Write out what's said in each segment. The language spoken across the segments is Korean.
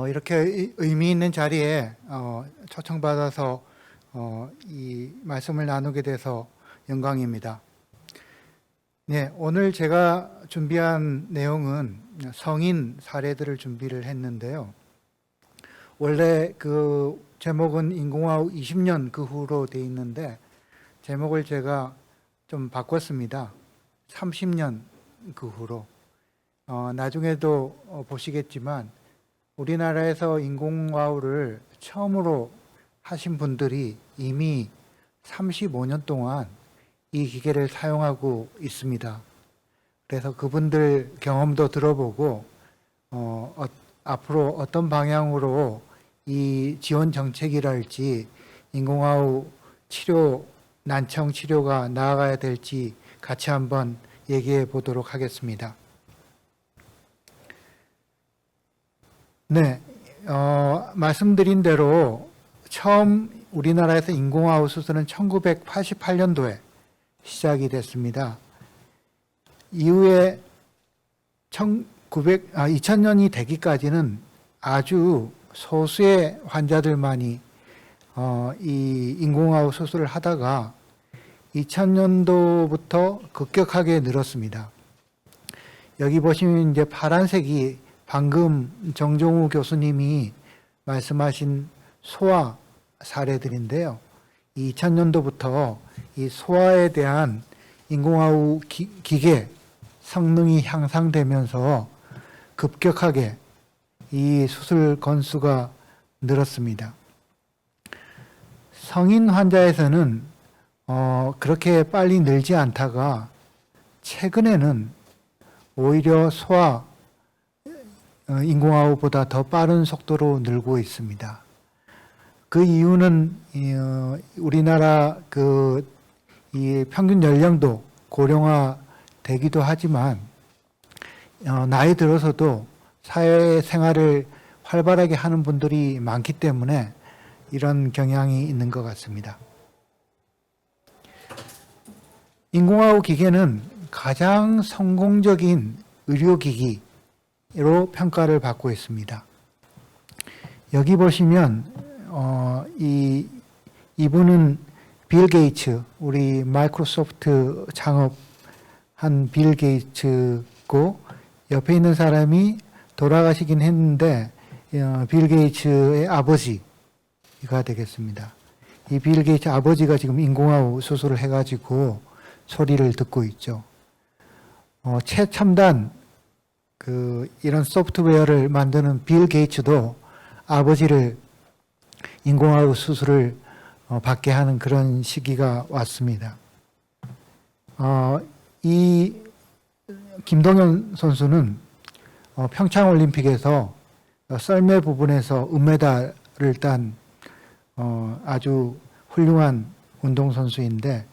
이렇게 의미 있는 자리에 초청받아서 이 말씀을 나누게 돼서 영광입니다. 네, 오늘 제가 준비한 내용은 성인 사례들을 준비를 했는데요. 원래 그 제목은 인공화 후 20년 그 후로 돼 있는데 제목을 제가 좀 바꿨습니다. 30년 그 후로. 나중에도 보시겠지만 우리나라에서 인공화후를 처음으로 하신 분들이 이미 35년 동안 이 기계를 사용하고 있습니다. 그래서 그분들 경험도 들어보고 앞으로 어떤 방향으로 이 지원 정책이랄지 인공화후 치료, 난청 치료가 나아가야 될지 같이 한번 얘기해 보도록 하겠습니다. 네, 말씀드린 대로 처음 우리나라에서 인공화후 수술은 1988년도에 시작이 됐습니다. 이후에 2000년이 되기까지는 아주 소수의 환자들만이 이 인공화후 수술을 하다가 2000년도부터 급격하게 늘었습니다. 여기 보시면 이제 파란색이 방금 정종우 교수님이 말씀하신 소아 사례들인데요. 2000년도부터 이 소아에 대한 인공화후 기계 성능이 향상되면서 급격하게 이 수술 건수가 늘었습니다. 성인 환자에서는 그렇게 빨리 늘지 않다가 최근에는 오히려 소아 인공화후보다 더 빠른 속도로 늘고 있습니다. 그 이유는 우리나라 이 평균 연령도 고령화 되기도 하지만 나이 들어서도 사회생활을 활발하게 하는 분들이 많기 때문에 이런 경향이 있는 것 같습니다. 인공화후 기계는 가장 성공적인 의료기기로 평가를 받고 있습니다. 여기 보시면 이분은 빌 게이츠, 우리 마이크로소프트 창업한 빌 게이츠고 옆에 있는 사람이 돌아가시긴 했는데 빌 게이츠의 아버지가 되겠습니다. 이 빌 게이츠 아버지가 지금 인공화후 수술을 해가지고 소리를 듣고 있죠. 최첨단 이런 소프트웨어를 만드는 빌 게이츠도 아버지를 인공화후 수술을 받게 하는 그런 시기가 왔습니다. 이 김동현 선수는 평창올림픽에서 썰매 부분에서 은메달을 딴 아주 훌륭한 운동선수인데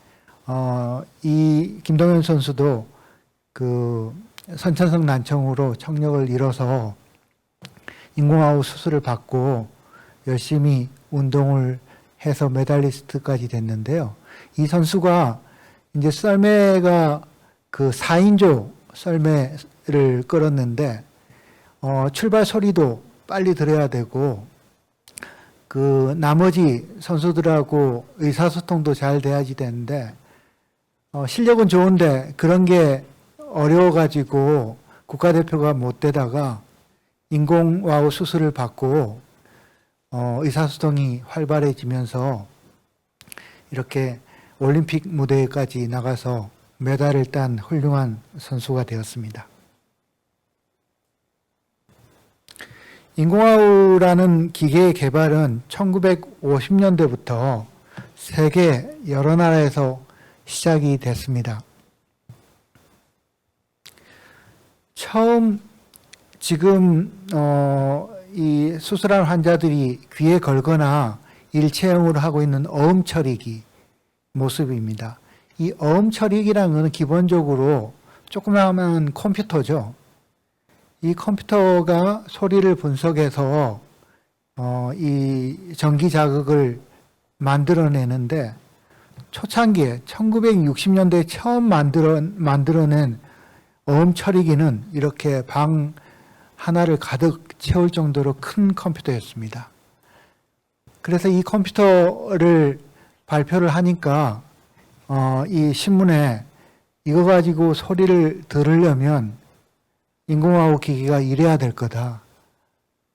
이 김동현 선수도 선천성 난청으로 청력을 잃어서 인공화후 수술을 받고 열심히 운동을 해서 메달리스트까지 됐는데요. 이 선수가 이제 썰매가 4인조 썰매를 끌었는데 출발 소리도 빨리 들어야 되고 나머지 선수들하고 의사소통도 잘 돼야지 되는데 실력은 좋은데 그런 게 어려워가지고 국가대표가 못 되다가 인공화후 수술을 받고 의사소통이 활발해지면서 이렇게 올림픽 무대까지 나가서 메달을 딴 훌륭한 선수가 되었습니다. 인공화후라는 기계의 개발은 1950년대부터 세계 여러 나라에서 시작이 됐습니다. 처음 지금 이 수술한 환자들이 귀에 걸거나 일체형으로 하고 있는 어음 처리기 모습입니다. 이 어음 처리기라는 것은 기본적으로 조그마한 컴퓨터죠. 이 컴퓨터가 소리를 분석해서 이 전기 자극을 만들어내는데 초창기에 1960년대에 처음 만들어낸 어음 처리기는 이렇게 방 하나를 가득 채울 정도로 큰 컴퓨터였습니다. 그래서 이 컴퓨터를 발표를 하니까 이 신문에 이거 가지고 소리를 들으려면 인공화학 기기가 이래야 될 거다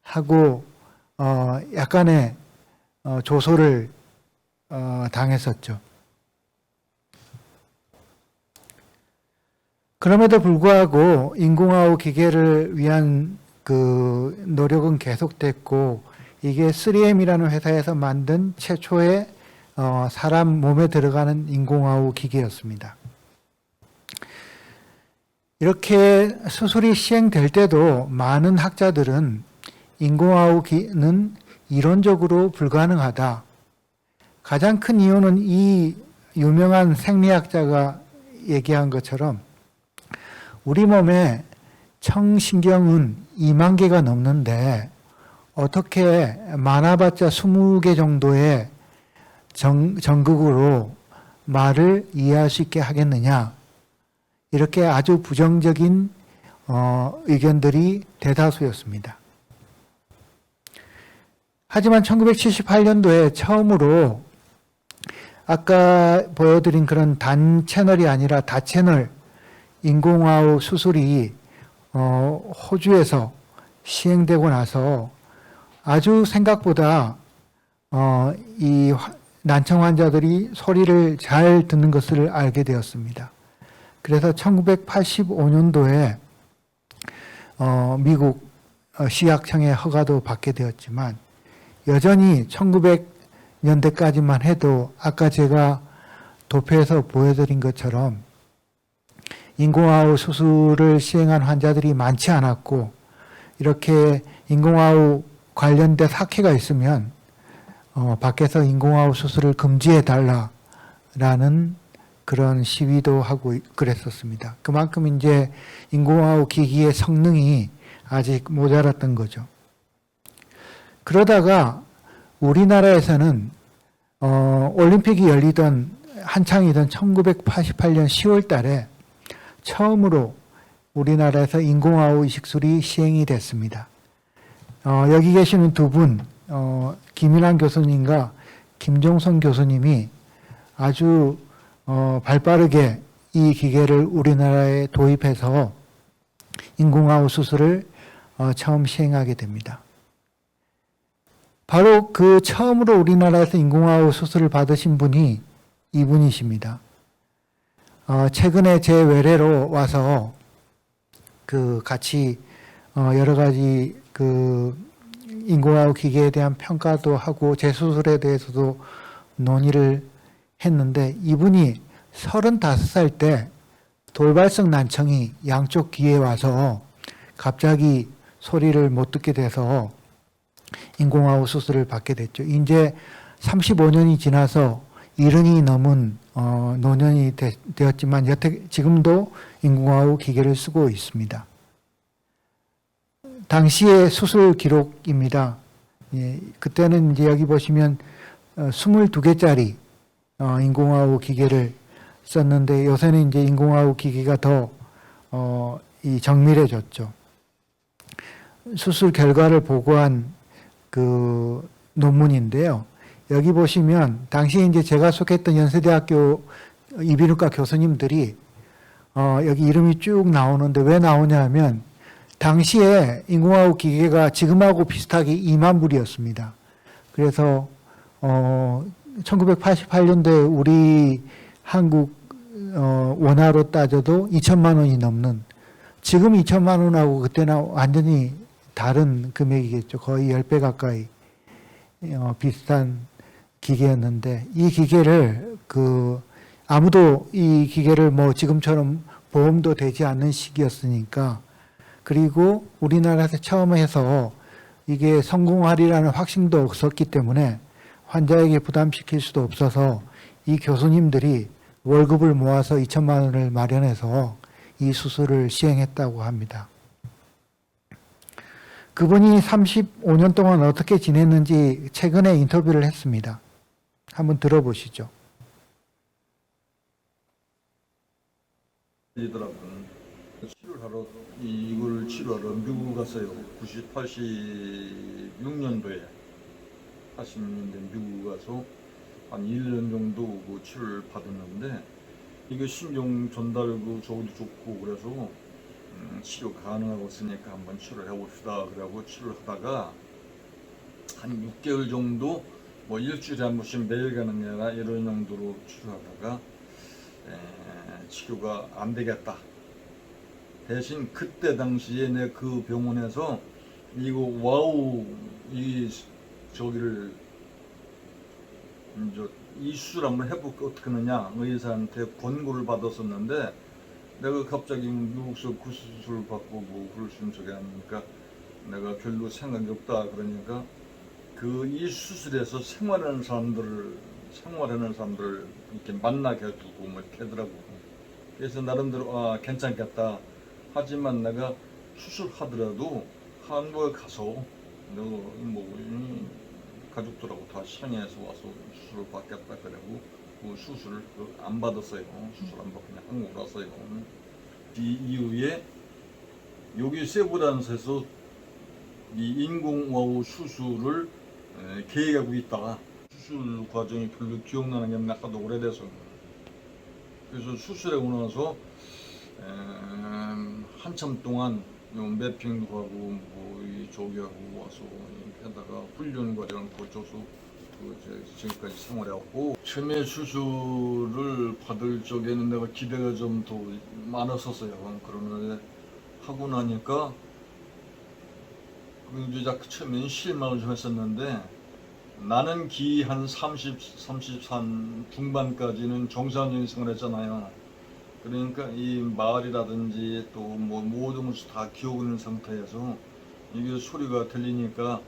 하고 약간의 조소를 당했었죠. 그럼에도 불구하고 인공화학 기계를 위한 그 노력은 계속됐고 이게 3M이라는 회사에서 만든 최초의 사람 몸에 들어가는 인공화학 기계였습니다. 이렇게 수술이 시행될 때도 많은 학자들은 인공화학은 이론적으로 불가능하다. 가장 큰 이유는 이 유명한 생리학자가 얘기한 것처럼 우리 몸에 청신경은 2만 개가 넘는데 어떻게 많아봤자 20개 정도의 전극으로 말을 이해할 수 있게 하겠느냐. 이렇게 아주 부정적인 의견들이 대다수였습니다. 하지만 1978년도에 처음으로 아까 보여드린 그런 단 채널이 아니라 다채널 인공화학 수술이 호주에서 시행되고 나서 아주 생각보다 이 난청 환자들이 소리를 잘 듣는 것을 알게 되었습니다. 그래서 1985년도에 미국 시약청의 허가도 받게 되었지만 여전히 1900년대까지만 해도 아까 제가 도표에서 보여드린 것처럼 인공화학 수술을 시행한 환자들이 많지 않았고 이렇게 인공화학 관련된 사케가 있으면 밖에서 인공화학 수술을 금지해 달라라는 그런 시위도 하고 그랬었습니다. 그만큼 이제 인공화학 기기의 성능이 아직 모자랐던 거죠. 그러다가 우리나라에서는 올림픽이 열리던 한창이던 1988년 10월 달에 처음으로 우리나라에서 인공화학 이식술이 시행이 됐습니다. 여기 계시는 두 분, 김인환 교수님과 김종선 교수님이 아주 발빠르게 이 기계를 우리나라에 도입해서 인공화학 수술을 처음 시행하게 됩니다. 바로 그 처음으로 우리나라에서 인공화학 수술을 받으신 분이 이분이십니다. 최근에 제 외래로 와서 그 같이 여러 가지 그 인공화학 기계에 대한 평가도 하고 제 수술에 대해서도 논의를 했는데 이분이 35살 때 돌발성 난청이 양쪽 귀에 와서 갑자기 소리를 못 듣게 돼서 인공화학 수술을 받게 됐죠. 이제 35년이 지나서 70이 넘은 노년이 되었지만 여태 지금도 인공화학 기계를 쓰고 있습니다. 당시의 수술 기록입니다. 예, 그때는 이제 여기 보시면 22개짜리 인공화학 기계를 썼는데 요새는 이제 인공화학 기기가 더 정밀해졌죠. 수술 결과를 보고한 그 논문인데요. 여기 보시면 당시에 이제 제가 속했던 연세대학교 이비인후과 교수님들이 여기 이름이 쭉 나오는데 왜 나오냐 하면 당시에 인공화학 기계가 지금하고 비슷하게 2만 불이었습니다. 그래서 1988년도에 우리 한국 원화로 따져도 2천만 원이 넘는 지금 2천만 원하고 그때는 완전히 다른 금액이겠죠. 거의 10배 가까이 비슷한 기계였는데 이 기계를 아무도 이 기계를 뭐 지금처럼 보험도 되지 않는 시기였으니까 그리고 우리나라에서 처음 해서 이게 성공하리라는 확신도 없었기 때문에 환자에게 부담시킬 수도 없어서 이 교수님들이 월급을 모아서 2천만 원을 마련해서 이 수술을 시행했다고 합니다. 그분이 35년 동안 어떻게 지냈는지 최근에 인터뷰를 했습니다. 한번 들어보시죠. 치료를 하러 이걸 치료하러 미국 갔어요. 86년도에 86년도에 미국 가서 한 1년 정도 그 치료를 받았는데 이게 신경 전달 그 저기도 좋고 그래서 치료 가능하고 있으니까 한번 치료를 해봅시다. 그래고 치료를 하다가 한 6개월 정도 뭐 일주일에 한 번씩 매일 가는 게 아니라 이런 정도로 치료하다가 치료가 안 되겠다. 대신 그때 당시에 내 그 병원에서 이거 와우 이 저기를 이제 이 수술 한번 해볼까 어떻게 하느냐 의사한테 권고를 받았었는데 내가 갑자기 미국서 그 수술을 받고 뭐 그럴 수 있는 소리 하니까 내가 별로 생각이 없다 그러니까 그 이 수술에서 생활하는 사람들을 이렇게 만나게 해두고 뭐 이렇게 하더라고. 그래서 나름대로 아 괜찮겠다. 하지만 내가 수술하더라도 한국에 가서 뭐 가족들하고 다 상의해서 와서 수술을 받겠다 그러고 그 수술을 안 받았어요. 수술 안 받고 그냥 한국으로 왔어요. 이 이후에 여기 세브란스에서 이 인공와우 수술을 계획하고 있다. 수술 과정이 별로 기억나는 게 하도 오래돼서 그래서 수술하고 나서 한참 동안 매핑도 하고 뭐 저기 하고 와서 하다가 훈련 과정을 거쳐서 지금까지 생활해왔고 처음에 수술을 받을 적에는 내가 기대가 좀 더 많았었어요. 그러는데 하고 나니까 이제 처음에는 실망을 좀 했었는데 나는 기 한 33 중반까지는 정상적인 생활을 했잖아요. 그러니까 이 말이라든지 또 뭐 모든 것이 다 기억 있는 상태에서 이게 소리가 들리니까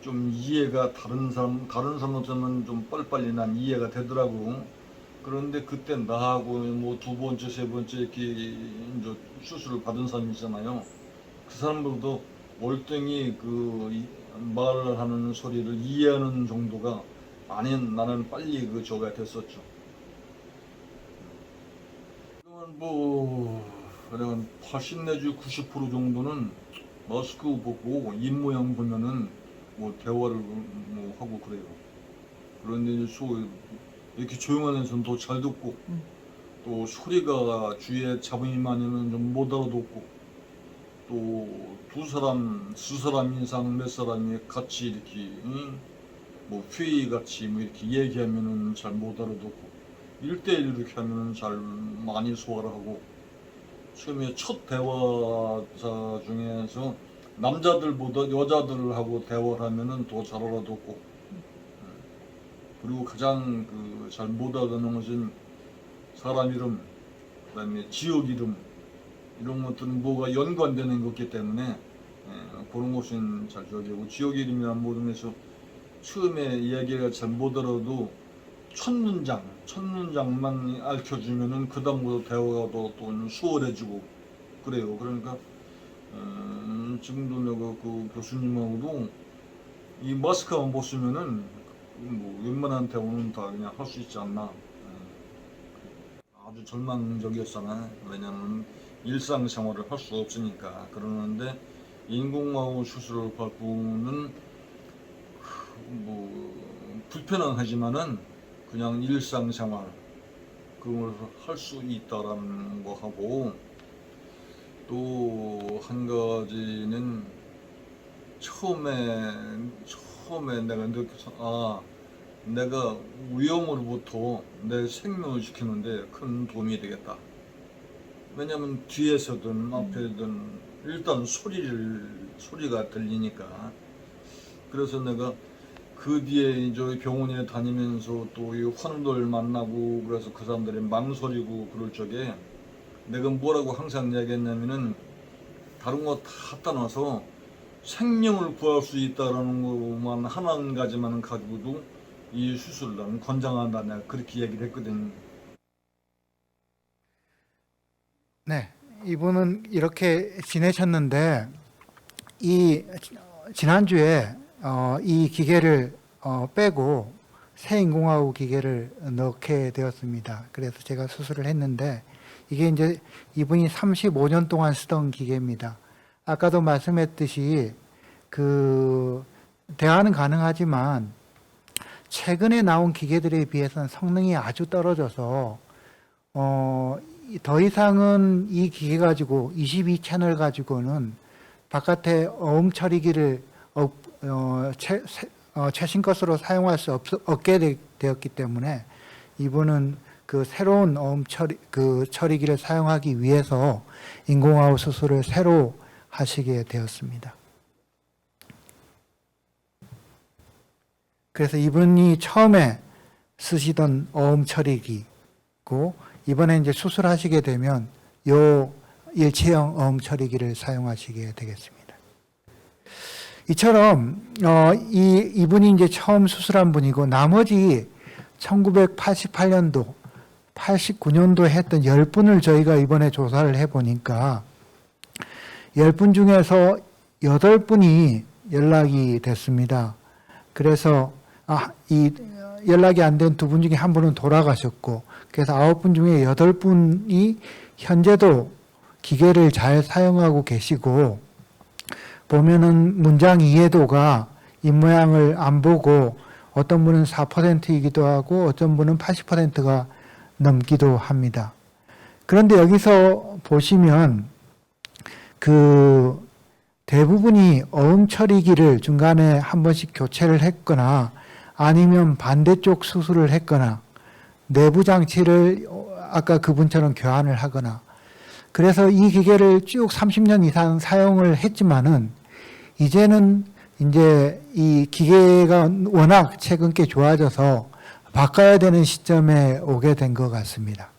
좀 이해가 다른 사람한테는 좀 빨리빨리 난 이해가 되더라고. 그런데 그때 나하고 뭐 두 번째, 세 번째 이렇게 이제 수술을 받은 사람이 있잖아요. 그 사람들도 월등히 그 말을 하는 소리를 이해하는 정도가 아닌 나는 빨리 그 저가 됐었죠. 뭐 한 80 내지 90% 정도는 마스크 벗고 입 모양 보면은 뭐 대화를 뭐 하고 그래요. 그런데 이제 이렇게 조용한 데서는 더 잘 듣고 또 소리가 주위에 잡음이 많으면 좀 못 알아듣고 또 두 사람 이상 몇 사람이 같이 이렇게 뭐 회의 같이 뭐 이렇게 얘기하면은 잘 못 알아듣고 1대1 이렇게 하면은 잘 많이 소화를 하고 처음에 첫 대화자 중에서 남자들보다 여자들하고 대화를 하면은 더 잘 알아듣고 그리고 가장 그 잘 못 알아듣는 것은 사람 이름 그다음에 지역 이름 이런 것들은 뭐가 연관되는 것이기 때문에 그런 것은 잘 저기하고 지역 이름이나 모든 것에서 처음에 이야기가 잘 못 알아도 첫 문장만 알려주면은 그 다음부터 대화가 또 수월해지고 그래요. 그러니까 지금도 내가 그 교수님하고도 이 마스크만 벗으면은 뭐 웬만한 대화는 다 그냥 할 수 있지 않나. 아주 절망적이었잖아. 왜냐하면 일상생활을 할 수 없으니까. 그러는데 인공와우 수술을 받고는 뭐 불편은 하지만은 그냥 일상생활 그걸 할 수 있다라는 거 하고 또 한 가지는 처음에 내가 느껴서 내가 위험으로부터 내 생명을 지키는데 큰 도움이 되겠다. 왜냐면 뒤에서든 앞에든 일단 소리가 들리니까. 그래서 내가 그 뒤에 이제 병원에 다니면서 또 이 환우들 만나고 그래서 그 사람들이 망설이고 그럴 적에 내가 뭐라고 항상 이야기했냐면은 다른 거 다 떠나서 생명을 구할 수 있다라는 것만 한 가지만 가지고도 이 수술을 나는 권장한다 내가 그렇게 얘기를 했거든. 네, 이분은 이렇게 지내셨는데 이 지난주에 이 기계를 빼고 새 인공화우 기계를 넣게 되었습니다. 그래서 제가 수술을 했는데 이게 이제 이분이 35년 동안 쓰던 기계입니다. 아까도 말씀했듯이 그 대화는 가능하지만 최근에 나온 기계들에 비해서는 성능이 아주 떨어져서 더 이상은 이 기계 가지고 22채널 가지고는 바깥에 어음 처리기를 최신 것으로 사용할 수 없게 되었기 때문에 이분은 그 새로운 어음 처리기를 사용하기 위해서 인공아웃 수술을 새로 하시게 되었습니다. 그래서 이분이 처음에 쓰시던 어음 처리기고 이번에 이제 수술하시게 되면 요 일체형 어음 처리기를 사용하시게 되겠습니다. 이처럼 이분이 이제 처음 수술한 분이고 나머지 1988년도, 89년도에 했던 10분을 저희가 이번에 조사를 해보니까 10분 중에서 8분이 연락이 됐습니다. 그래서 이 연락이 안 된 2분 중에 1분은 돌아가셨고 그래서 9분 중에 8분이 현재도 기계를 잘 사용하고 계시고 보면은 문장 이해도가 입모양을 안 보고 어떤 분은 4%이기도 하고 어떤 분은 80%가 넘기도 합니다. 그런데 여기서 보시면 그 대부분이 어음 처리기를 중간에 한 번씩 교체를 했거나 아니면 반대쪽 수술을 했거나 내부 장치를 아까 그분처럼 교환을 하거나 그래서 이 기계를 쭉 30년 이상 사용을 했지만은 이제는 이제 이 기계가 워낙 최근 꽤 좋아져서 바꿔야 되는 시점에 오게 된 것 같습니다.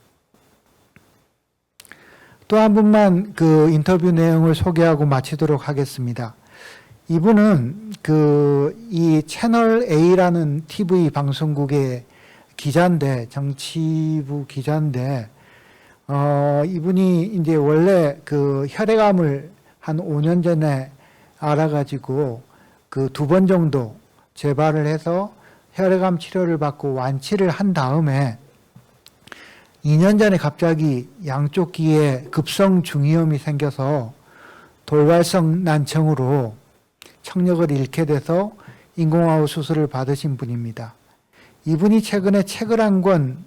또 한 분만 그 인터뷰 내용을 소개하고 마치도록 하겠습니다. 이분은 이 채널 A라는 TV 방송국의 기자인데, 정치부 기자인데, 이분이 이제 원래 그 혈액암을 한 5년 전에 알아가지고 그 2번 정도 재발을 해서 혈액암 치료를 받고 완치를 한 다음에 2년 전에 갑자기 양쪽 귀에 급성 중이염이 생겨서 돌발성 난청으로 청력을 잃게 돼서 인공아웃 수술을 받으신 분입니다. 이분이 최근에 책을 한 권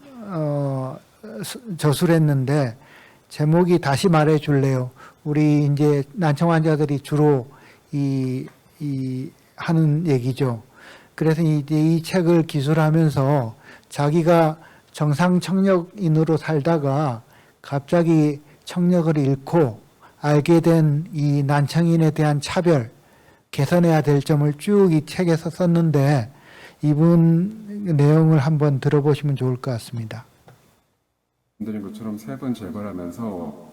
저술했는데 제목이 다시 말해 줄래요. 우리 이제 난청 환자들이 주로 하는 얘기죠. 그래서 이 책을 기술하면서 자기가 정상 청력인으로 살다가 갑자기 청력을 잃고 알게 된 이 난청인에 대한 차별, 개선해야 될 점을 쭉 이 책에서 썼는데 이분 내용을 한번 들어보시면 좋을 것 같습니다. 말씀드린 것처럼 3번 재발하면서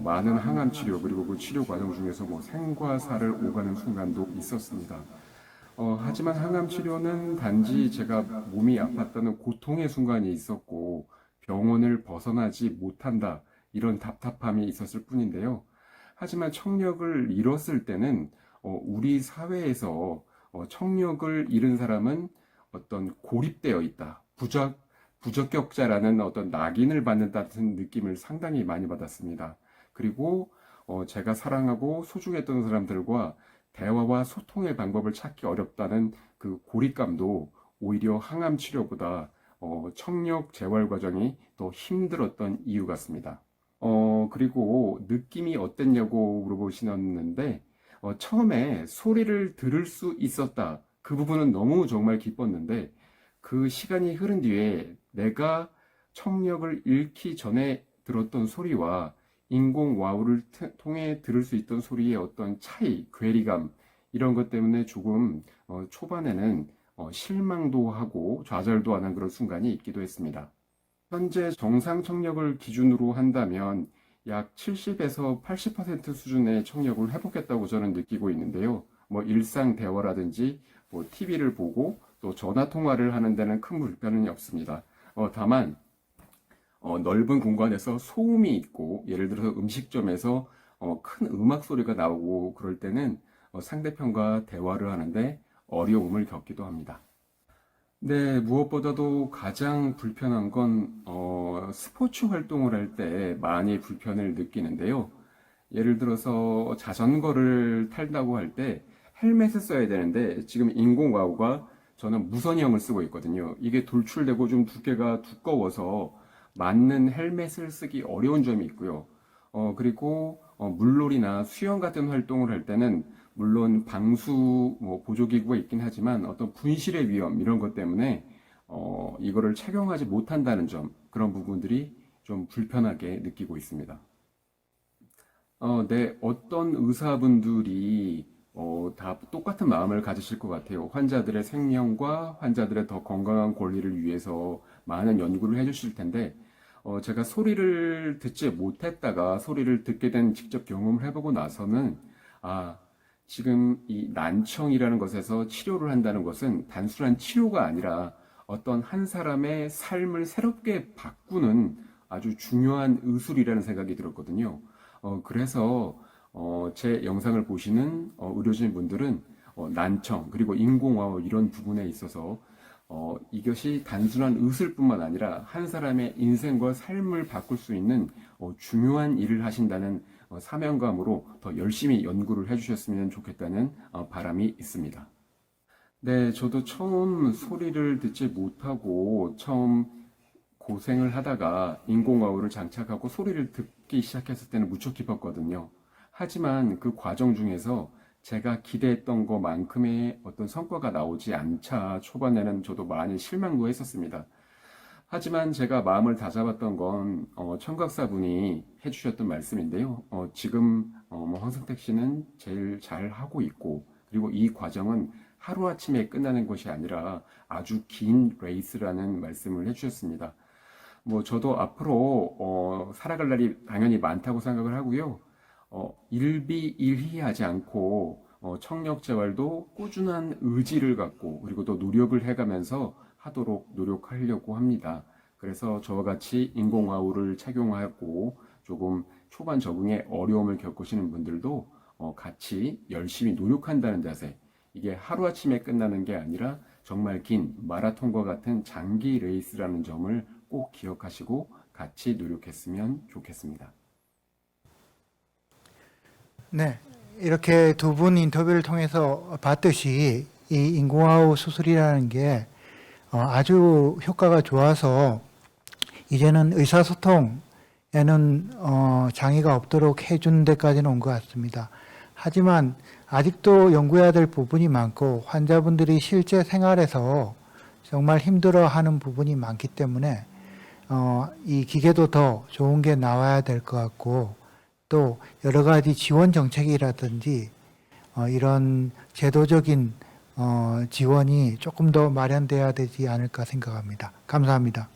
많은 항암 치료 그리고 그 치료 과정 중에서 뭐 생과 사를 오가는 순간도 있었습니다. 하지만 항암 치료는 단지 제가 몸이 아팠다는 고통의 순간이 있었고 병원을 벗어나지 못한다 이런 답답함이 있었을 뿐인데요. 하지만 청력을 잃었을 때는 우리 사회에서 청력을 잃은 사람은 어떤 고립되어 있다, 부적격자라는 어떤 낙인을 받는다는 느낌을 상당히 많이 받았습니다. 그리고 제가 사랑하고 소중했던 사람들과 대화와 소통의 방법을 찾기 어렵다는 그 고립감도 오히려 항암 치료보다 청력 재활 과정이 더 힘들었던 이유 같습니다. 그리고 느낌이 어땠냐고 물어보시는데 처음에 소리를 들을 수 있었다. 그 부분은 너무 정말 기뻤는데 그 시간이 흐른 뒤에 내가 청력을 잃기 전에 들었던 소리와 인공와우를 통해 들을 수 있던 소리의 어떤 차이, 괴리감 이런 것 때문에 조금 초반에는 실망도 하고 좌절도 하는 그런 순간이 있기도 했습니다. 현재 정상 청력을 기준으로 한다면 약 70에서 80% 수준의 청력을 회복했다고 저는 느끼고 있는데요. 뭐 일상 대화라든지 뭐 TV를 보고 또 전화 통화를 하는 데는 큰 불편은 없습니다. 다만 넓은 공간에서 소음이 있고 예를 들어서 음식점에서 큰 음악 소리가 나오고 그럴 때는 상대편과 대화를 하는데 어려움을 겪기도 합니다. 네, 무엇보다도 가장 불편한 건 스포츠 활동을 할 때 많이 불편을 느끼는데요. 예를 들어서 자전거를 탄다고 할 때 헬멧을 써야 되는데 지금 인공와우가 저는 무선형을 쓰고 있거든요. 이게 돌출되고 좀 두께가 두꺼워서 맞는 헬멧을 쓰기 어려운 점이 있고요. 그리고 물놀이나 수영 같은 활동을 할 때는 물론 방수 보조기구가 있긴 하지만 어떤 분실의 위험 이런 것 때문에 이거를 착용하지 못한다는 점, 그런 부분들이 좀 불편하게 느끼고 있습니다. 네, 어떤 의사분들이 다 똑같은 마음을 가지실 것 같아요. 환자들의 생명과 환자들의 더 건강한 권리를 위해서 많은 연구를 해주실 텐데, 제가 소리를 듣지 못했다가 소리를 듣게 된 직접 경험을 해보고 나서는, 아, 지금 이 난청이라는 것에서 치료를 한다는 것은 단순한 치료가 아니라 어떤 한 사람의 삶을 새롭게 바꾸는 아주 중요한 의술이라는 생각이 들었거든요. 그래서 제 영상을 보시는 의료진 분들은 난청 그리고 인공화호 이런 부분에 있어서 이것이 단순한 의술뿐만 아니라 한 사람의 인생과 삶을 바꿀 수 있는 중요한 일을 하신다는 사명감으로 더 열심히 연구를 해주셨으면 좋겠다는 바람이 있습니다. 네, 저도 처음 소리를 듣지 못하고 처음 고생을 하다가 인공화호를 장착하고 소리를 듣기 시작했을 때는 무척 기뻤거든요. 하지만 그 과정 중에서 제가 기대했던 것만큼의 어떤 성과가 나오지 않자 초반에는 저도 많이 실망도 했었습니다. 하지만 제가 마음을 다잡았던 건 청각사분이 해주셨던 말씀인데요. 지금 황성택 씨는 제일 잘 하고 있고 그리고 이 과정은 하루아침에 끝나는 것이 아니라 아주 긴 레이스라는 말씀을 해주셨습니다. 저도 앞으로 살아갈 날이 당연히 많다고 생각을 하고요. 일비일희하지 않고 청력재활도 꾸준한 의지를 갖고 그리고 또 노력을 해가면서 하도록 노력하려고 합니다. 그래서 저와 같이 인공화호를 착용하고 조금 초반 적응에 어려움을 겪으시는 분들도 같이 열심히 노력한다는 자세, 이게 하루아침에 끝나는 게 아니라 정말 긴 마라톤과 같은 장기 레이스라는 점을 꼭 기억하시고 같이 노력했으면 좋겠습니다. 네, 이렇게 두 분 인터뷰를 통해서 봤듯이 이 인공화호 수술이라는 게 아주 효과가 좋아서 이제는 의사소통에는 장애가 없도록 해준 데까지는 온 것 같습니다. 하지만 아직도 연구해야 될 부분이 많고 환자분들이 실제 생활에서 정말 힘들어하는 부분이 많기 때문에 이 기계도 더 좋은 게 나와야 될 것 같고 또 여러 가지 지원 정책이라든지 이런 제도적인 지원이 조금 더 마련돼야 되지 않을까 생각합니다. 감사합니다.